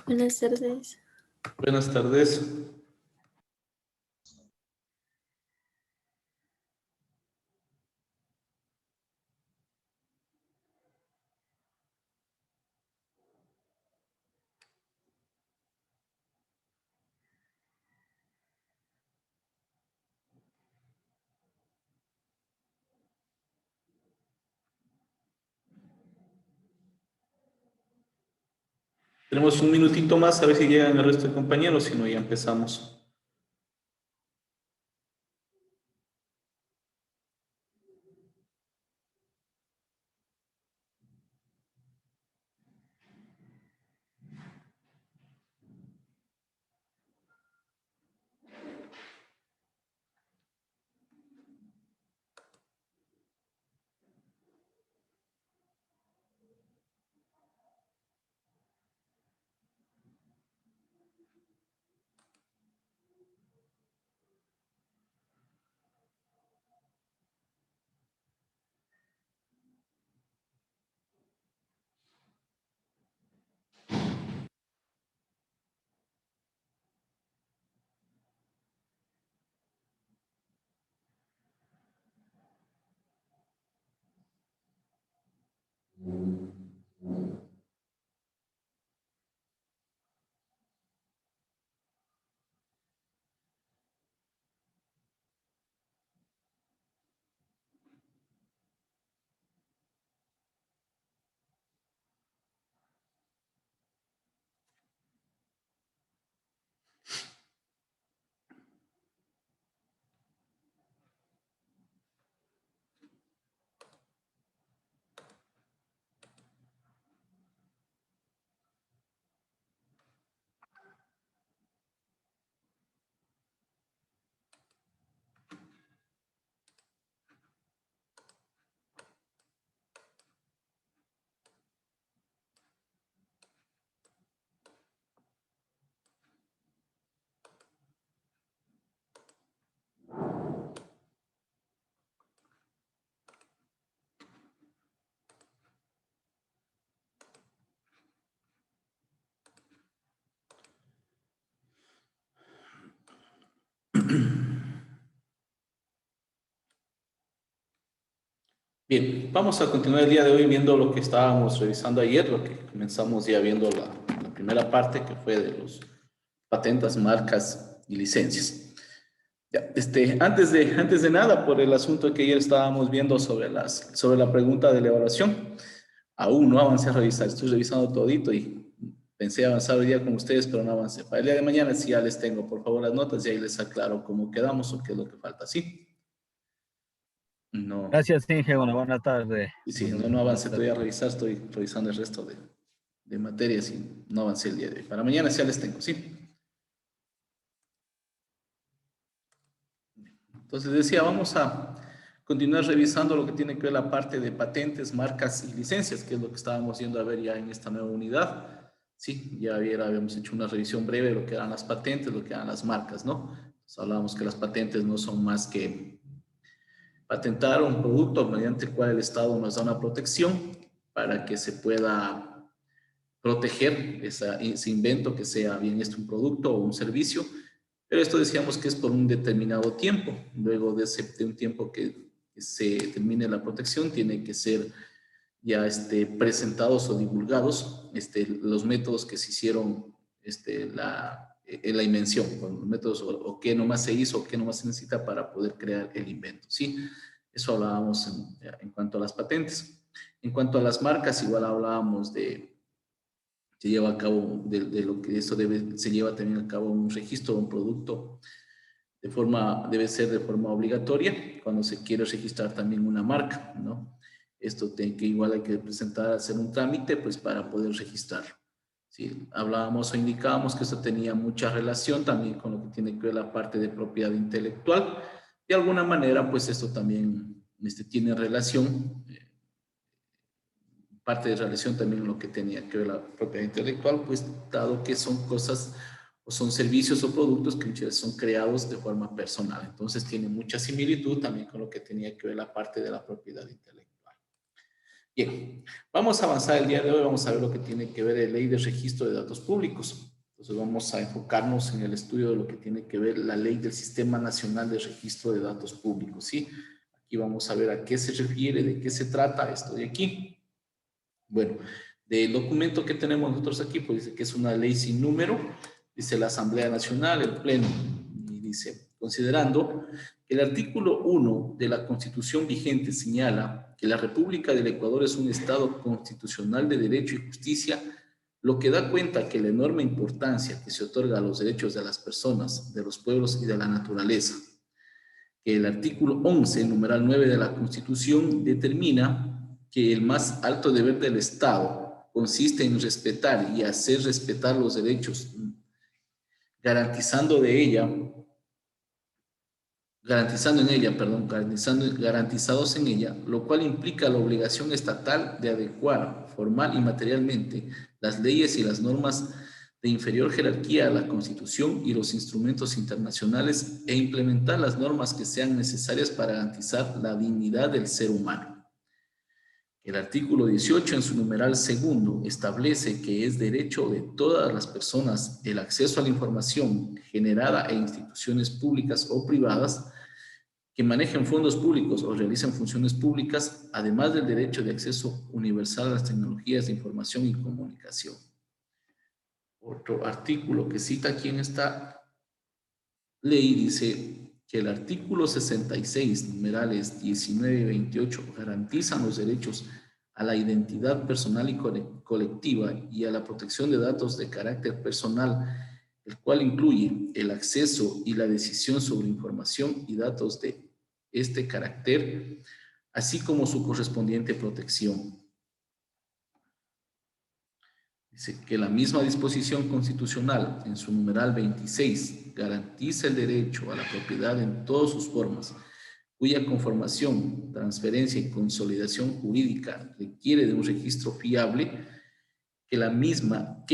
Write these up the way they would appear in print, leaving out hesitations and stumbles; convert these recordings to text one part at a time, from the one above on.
Buenas tardes. Buenas tardes. Tenemos un minutito más a ver si llegan el resto de compañeros, si no ya empezamos. Bien, vamos a continuar el día de hoy viendo lo que estábamos revisando ayer, lo que comenzamos ya viendo la primera parte, que fue de los patentes, marcas y licencias. Ya, antes de nada, por el asunto que ayer estábamos viendo sobre la pregunta de la evaluación, aún no avancé a revisar, estoy revisando todito y pensé avanzar hoy día con ustedes, pero no avancé. Para el día de mañana sí ya les tengo, por favor, las notas y ahí les aclaro cómo quedamos o qué es lo que falta, ¿sí? No. Gracias, Inge. Bueno, buenas tardes. Y sí, no avancé todavía a revisar, estoy revisando el resto de materias y no avancé el día de hoy. Para mañana ya les tengo, ¿sí? Entonces decía, vamos a continuar revisando lo que tiene que ver la parte de patentes, marcas y licencias, que es lo que estábamos yendo a ver ya en esta nueva unidad. Sí, ya habíamos hecho una revisión breve de lo que eran las patentes, lo que eran las marcas, ¿no? Entonces hablábamos que las patentes no son más que patentar un producto mediante el cual el Estado nos da una protección para que se pueda proteger ese invento, que sea bien esto un producto o un servicio, pero esto decíamos que es por un determinado tiempo. Luego de un tiempo que se termine la protección, tiene que ser ya presentados o divulgados los métodos que se hicieron la invención, los métodos o qué nomás se hizo o qué nomás se necesita para poder crear el invento, ¿sí? Eso hablábamos en cuanto a las patentes. En cuanto a las marcas, igual hablábamos se lleva a cabo de lo que eso se lleva también a cabo un registro de un producto debe ser de forma obligatoria cuando se quiere registrar también una marca, ¿no? Esto que igual hay que presentar, hacer un trámite, pues para poder registrarlo. Sí, hablábamos o indicábamos que esto tenía mucha relación también con lo que tiene que ver la parte de propiedad intelectual. De alguna manera, pues esto también tiene relación, parte de relación también lo que tenía que ver la propiedad intelectual, pues dado que son cosas o son servicios o productos que muchas veces son creados de forma personal. Entonces tiene mucha similitud también con lo que tenía que ver la parte de la propiedad intelectual. Bien, vamos a avanzar el día de hoy, vamos a ver lo que tiene que ver la ley de registro de datos públicos. Entonces vamos a enfocarnos en el estudio de lo que tiene que ver la ley del Sistema Nacional de Registro de Datos Públicos, ¿sí? Aquí vamos a ver a qué se refiere, de qué se trata esto de aquí. Bueno, del documento que tenemos nosotros aquí, pues dice que es una ley sin número, dice la Asamblea Nacional, el Pleno, y dice, considerando que el artículo 1 de la Constitución vigente señala que la República del Ecuador es un Estado constitucional de derecho y justicia, lo que da cuenta que la enorme importancia que se otorga a los derechos de las personas, de los pueblos y de la naturaleza, que el artículo 11, numeral 9 de la Constitución, determina que el más alto deber del Estado consiste en respetar y hacer respetar los derechos, garantizados en ella, lo cual implica la obligación estatal de adecuar formal y materialmente las leyes y las normas de inferior jerarquía a la Constitución y los instrumentos internacionales e implementar las normas que sean necesarias para garantizar la dignidad del ser humano. El artículo 18, en su numeral segundo, establece que es derecho de todas las personas el acceso a la información generada en instituciones públicas o privadas que manejen fondos públicos o realicen funciones públicas, además del derecho de acceso universal a las tecnologías de información y comunicación. Otro artículo que cita aquí en esta ley dice que el artículo 66, numerales 19 y 28, garantizan los derechos a la identidad personal y colectiva y a la protección de datos de carácter personal, el cual incluye el acceso y la decisión sobre información y datos de este carácter, así como su correspondiente protección. Dice que la misma disposición constitucional, en su numeral 26, garantiza el derecho a la propiedad en todas sus formas, cuya conformación, transferencia y consolidación jurídica requiere de un registro fiable, que la misma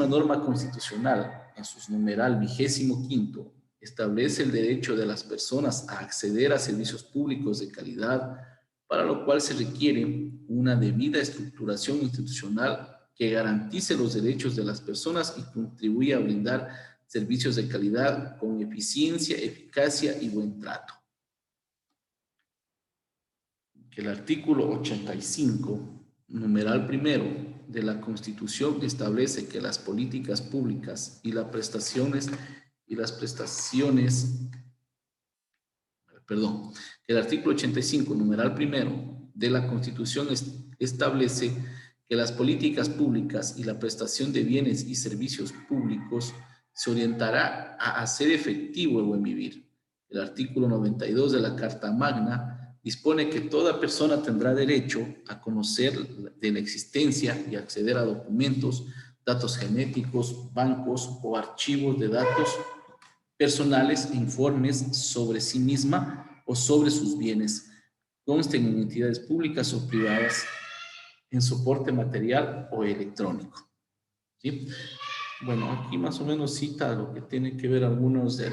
norma constitucional, en su numeral 25, establece el derecho de las personas a acceder a servicios públicos de calidad, para lo cual se requiere una debida estructuración institucional que garantice los derechos de las personas y contribuya a brindar servicios de calidad con eficiencia, eficacia y buen trato. Que el artículo 85, numeral primero de la Constitución, establece que las políticas públicas y las prestaciones, el artículo 85, numeral primero de la Constitución establece que las políticas públicas y la prestación de bienes y servicios públicos se orientará a hacer efectivo el buen vivir. El artículo 92 de la Carta Magna dispone que toda persona tendrá derecho a conocer de la existencia y acceder a documentos, datos genéticos, bancos o archivos de datos personales e informes sobre sí misma o sobre sus bienes, consten en entidades públicas o privadas, en soporte material o electrónico. ¿Sí? Bueno, aquí más o menos cita lo que tiene que ver algunos de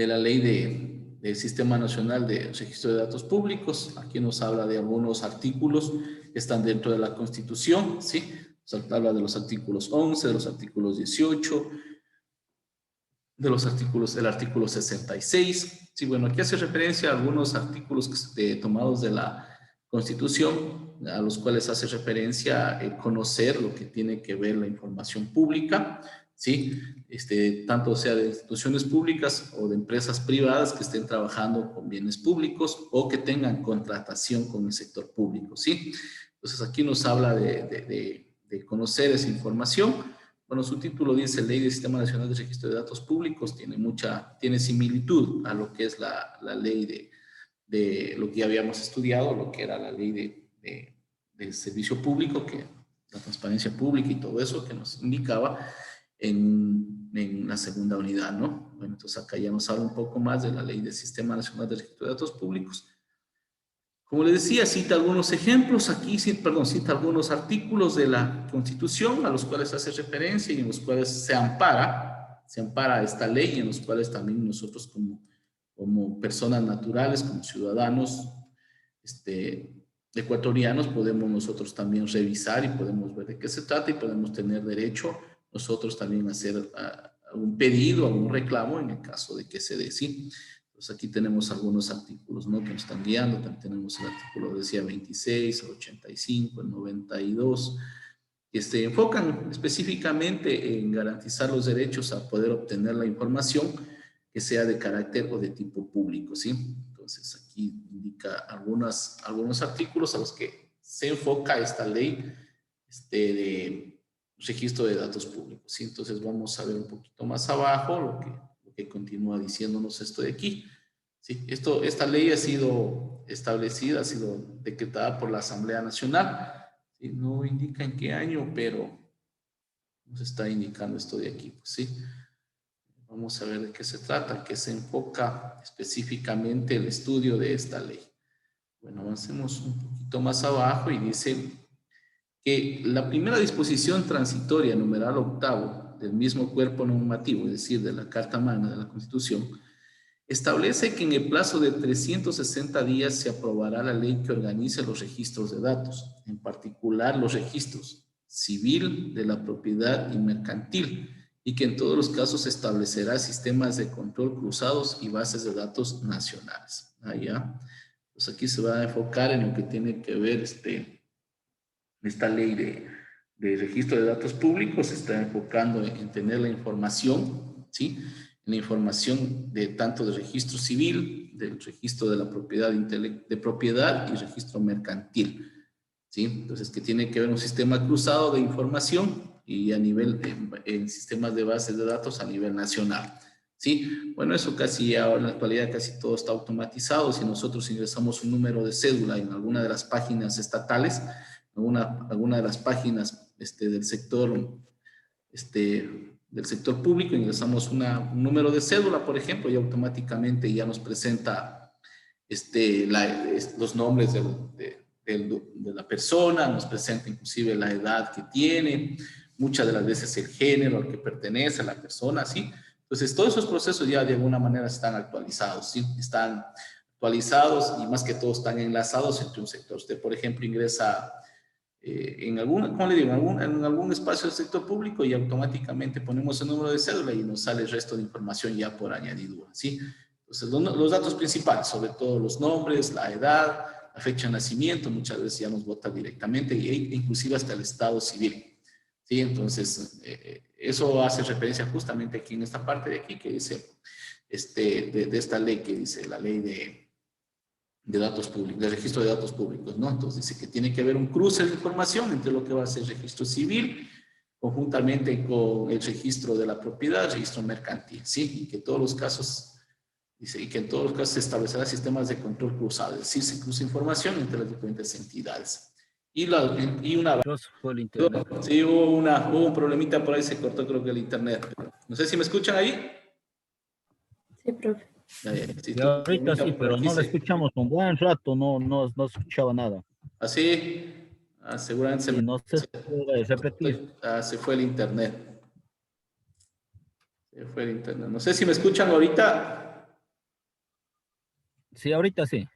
la ley del Sistema Nacional de Registro de Datos Públicos. Aquí nos habla de algunos artículos que están dentro de la Constitución, ¿sí? Nos habla de los artículos 11, de los artículos 18, del artículo 66. Sí, bueno, aquí hace referencia a algunos artículos tomados de la Constitución, a los cuales hace referencia conocer lo que tiene que ver la información pública, ¿sí? Tanto sea de instituciones públicas o de empresas privadas que estén trabajando con bienes públicos o que tengan contratación con el sector público, ¿sí? Entonces aquí nos habla de conocer esa información. Bueno, su título dice Ley del Sistema Nacional de Registro de Datos Públicos, tiene similitud a lo que es la ley de lo que ya habíamos estudiado, lo que era la ley de servicio público, que la transparencia pública y todo eso que nos indicaba en la segunda unidad, ¿no? Bueno, entonces acá ya nos habla un poco más de la ley del Sistema Nacional de Registro de Datos Públicos. Como les decía, cita algunos ejemplos, aquí cita algunos artículos de la Constitución a los cuales hace referencia y en los cuales se ampara esta ley y en los cuales también nosotros como personas naturales, como ciudadanos, ecuatorianos, podemos nosotros también revisar y podemos ver de qué se trata y podemos tener derecho nosotros también a hacer un pedido, algún reclamo en el caso de que se dé, ¿sí? Entonces aquí tenemos algunos artículos, ¿no?, que nos están guiando. También tenemos el artículo, decía, 26, el 85, el 92, que se enfocan específicamente en garantizar los derechos a poder obtener la información que sea de carácter o de tipo público, ¿sí? Entonces aquí indica algunos artículos a los que se enfoca esta ley de registro de datos públicos, ¿sí? Entonces vamos a ver un poquito más abajo lo que continúa diciéndonos esto de aquí, ¿sí? Esta ley ha sido establecida, ha sido decretada por la Asamblea Nacional, ¿sí? No indica en qué año, pero nos está indicando esto de aquí, pues, ¿sí? Vamos a ver de qué se trata, qué se enfoca específicamente el estudio de esta ley. Bueno, avancemos un poquito más abajo y dice que la primera disposición transitoria, numeral octavo, del mismo cuerpo normativo, es decir, de la Carta Magna de la Constitución, establece que en el plazo de 360 días se aprobará la ley que organice los registros de datos, en particular los registros civil, de la propiedad y mercantil, y que en todos los casos establecerá sistemas de control cruzados y bases de datos nacionales. Allá. Pues aquí se va a enfocar en lo que tiene que ver esta ley de registro de datos públicos. Se está enfocando en tener la información, ¿sí? La información de tanto del registro civil, del registro de la propiedad de propiedad y registro mercantil, ¿sí? Entonces, que tiene que ver un sistema cruzado de información y a nivel, en sistemas de bases de datos a nivel nacional, ¿sí? Bueno, eso casi ahora en la actualidad casi todo está automatizado. Si nosotros ingresamos un número de cédula en alguna de las páginas estatales, alguna de las páginas del sector público, ingresamos un número de cédula, por ejemplo, y automáticamente ya nos presenta los nombres de la persona, nos presenta inclusive la edad que tiene, muchas de las veces el género al que pertenece a la persona, ¿sí? Entonces, todos esos procesos ya de alguna manera están actualizados, ¿sí? Están actualizados y más que todo están enlazados entre un sector. Usted, por ejemplo, ingresa ¿cómo le digo? En algún espacio del sector público y automáticamente ponemos el número de cédula y nos sale el resto de información ya por añadidura, ¿sí? Entonces, los datos principales, sobre todo los nombres, la edad, la fecha de nacimiento, muchas veces ya nos vota directamente e inclusive hasta el estado civil, ¿sí? Entonces, eso hace referencia justamente aquí en esta parte de aquí que dice, de esta ley que dice la ley de datos públicos, de registro de datos públicos, ¿no? Entonces dice que tiene que haber un cruce de información entre lo que va a ser registro civil, conjuntamente con el registro de la propiedad, registro mercantil, ¿sí? Y que todos los casos, dice, y que en todos los casos se establecerá sistemas de control cruzado, es decir, se cruza información entre las diferentes entidades. Y una... Fue el internet. Sí, hubo un problemita por ahí, se cortó creo que el internet. No sé si me escuchan ahí. Sí, profe. Y ahorita sí, pero no lo escuchamos un buen rato, no escuchaba nada. Así, seguramente Sí, no sé si puede repetir. se fue el internet. Se fue el internet. No sé si me escuchan ahorita. Sí, ahorita sí.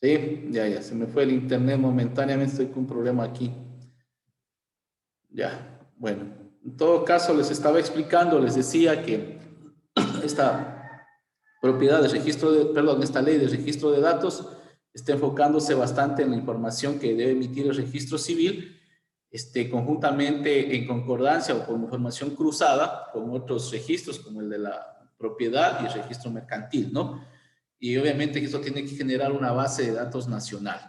Sí, ya, se me fue el internet momentáneamente, estoy con un problema aquí. Ya, bueno, en todo caso les estaba explicando, les decía que esta propiedad de registro esta ley de registro de datos está enfocándose bastante en la información que debe emitir el registro civil, conjuntamente en concordancia o con información cruzada con otros registros como el de la propiedad y el registro mercantil, ¿no? Y obviamente eso tiene que generar una base de datos nacional.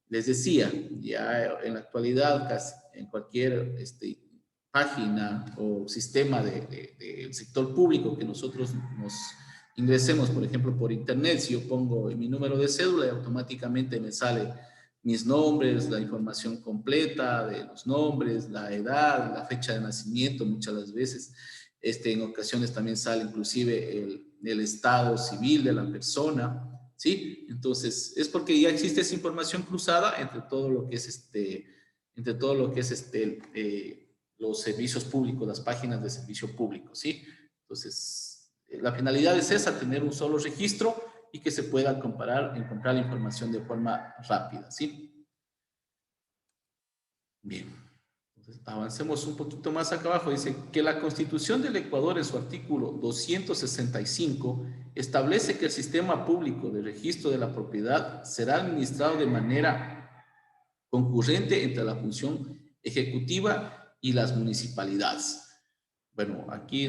Les decía, ya en la actualidad casi en cualquier página o sistema del sector público que nosotros nos ingresemos, por ejemplo, por internet, si yo pongo mi número de cédula, automáticamente me sale mis nombres, la información completa de los nombres, la edad, la fecha de nacimiento, muchas de las veces. En ocasiones también sale inclusive el estado civil de la persona, ¿sí? Entonces, es porque ya existe esa información cruzada entre todo lo que es los servicios públicos, las páginas de servicio público, ¿sí? Entonces, la finalidad es esa, tener un solo registro y que se pueda encontrar la información de forma rápida, ¿sí? Bien. Entonces, avancemos un poquito más acá abajo. Dice que la Constitución del Ecuador en su artículo 265 establece que el sistema público de registro de la propiedad será administrado de manera concurrente entre la función ejecutiva y las municipalidades. Bueno, aquí,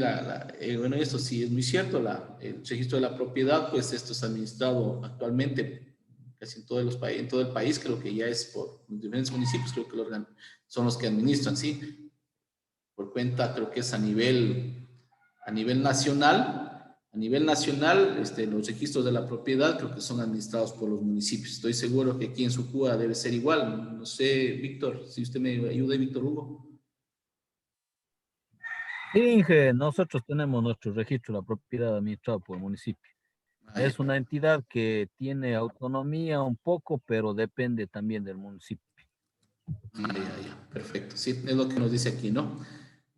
bueno, esto sí es muy cierto, el registro de la propiedad, pues esto es administrado actualmente casi en en todo el país, creo que ya es por los diferentes municipios, creo que son los que administran, ¿sí? Por cuenta, creo que es a nivel nacional. A nivel nacional, los registros de la propiedad creo que son administrados por los municipios. Estoy seguro que aquí en Sucúa debe ser igual. No sé, Víctor, si usted me ayuda, Víctor Hugo. Sí, Inge, nosotros tenemos nuestro registro de la propiedad administrado por el municipio. Es una entidad que tiene autonomía un poco, pero depende también del municipio. Ya, perfecto. Sí, es lo que nos dice aquí, ¿no?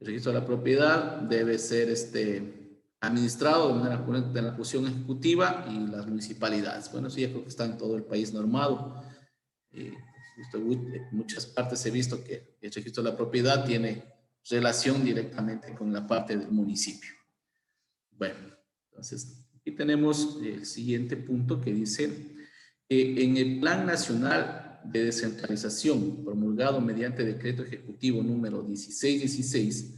El registro de la propiedad debe ser administrado de manera correcta en la función ejecutiva y las municipalidades. Bueno, eso ya creo que está en todo el país normado. En muchas partes he visto que el registro de la propiedad tiene relación directamente con la parte del municipio. Bueno, entonces aquí tenemos el siguiente punto que dice en el Plan Nacional de Descentralización promulgado mediante decreto ejecutivo número 1616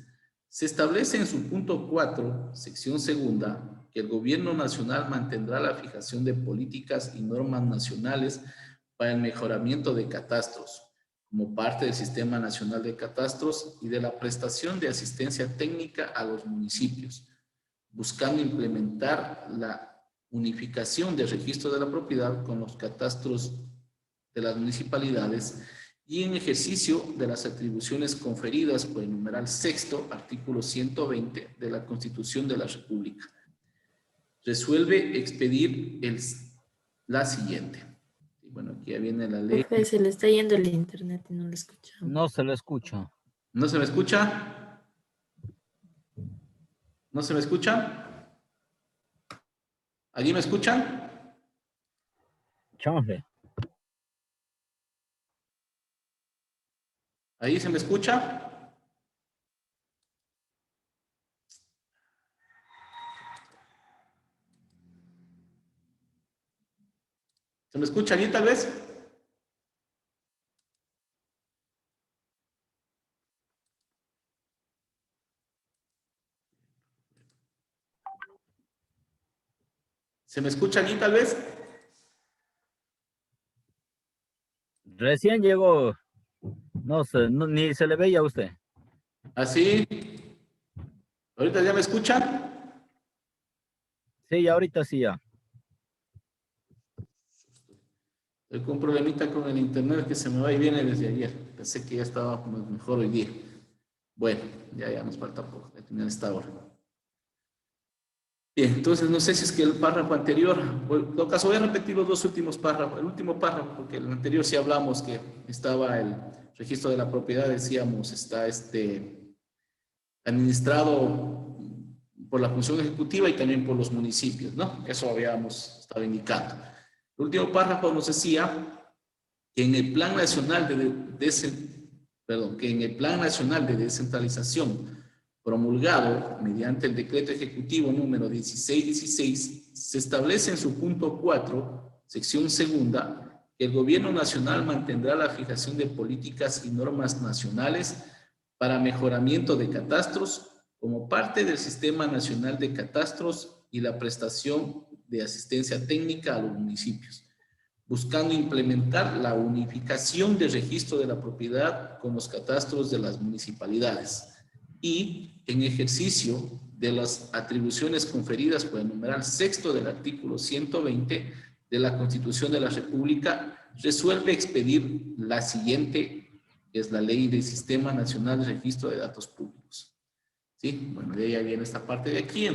se establece en su punto 4, sección segunda, que el gobierno nacional mantendrá la fijación de políticas y normas nacionales para el mejoramiento de catastros, como parte del Sistema Nacional de Catastros y de la prestación de asistencia técnica a los municipios, buscando implementar la unificación del registro de la propiedad con los catastros de las municipalidades y en ejercicio de las atribuciones conferidas por el numeral sexto, artículo 120 de la Constitución de la República. Resuelve expedir la siguiente. Y bueno, aquí ya viene la ley. Profe, se le está yendo el internet y no le escuchamos. No se lo escucha. ¿No se me escucha? ¿No se me escucha? ¿Allí me escuchan? Chanfe. ¿Ahí se me escucha? ¿Se me escucha allí tal vez? ¿Se me escucha allí tal vez? Recién llegó. No sé, ni se le veía a usted. ¿Así? ¿Ahorita ya me escuchan? Sí, ahorita sí ya. Estoy con un problemita con el internet que se me va y viene desde ayer. Pensé que ya estaba mejor hoy día. Bueno, ya nos falta poco de terminar esta hora. Bien, entonces no sé si es que el párrafo anterior, en todo caso voy a repetir los dos últimos párrafos, el último párrafo, porque el anterior sí hablamos que estaba el registro de la propiedad, decíamos, está administrado por la función ejecutiva y también por los municipios, ¿no? Eso habíamos estado indicando. El último párrafo nos decía que en el Plan Nacional de Descentralización promulgado mediante el decreto ejecutivo número 1616, se establece en su punto 4, sección segunda, que el gobierno nacional mantendrá la fijación de políticas y normas nacionales para mejoramiento de catastros como parte del Sistema Nacional de Catastros y la prestación de asistencia técnica a los municipios, buscando implementar la unificación del registro de la propiedad con los catastros de las municipalidades y en ejercicio de las atribuciones conferidas por el numeral sexto del artículo 120 de la Constitución de la República, resuelve expedir la siguiente, que es la Ley del Sistema Nacional de Registro de Datos Públicos. ¿Sí? Bueno, de ahí ya viene esta parte de aquí.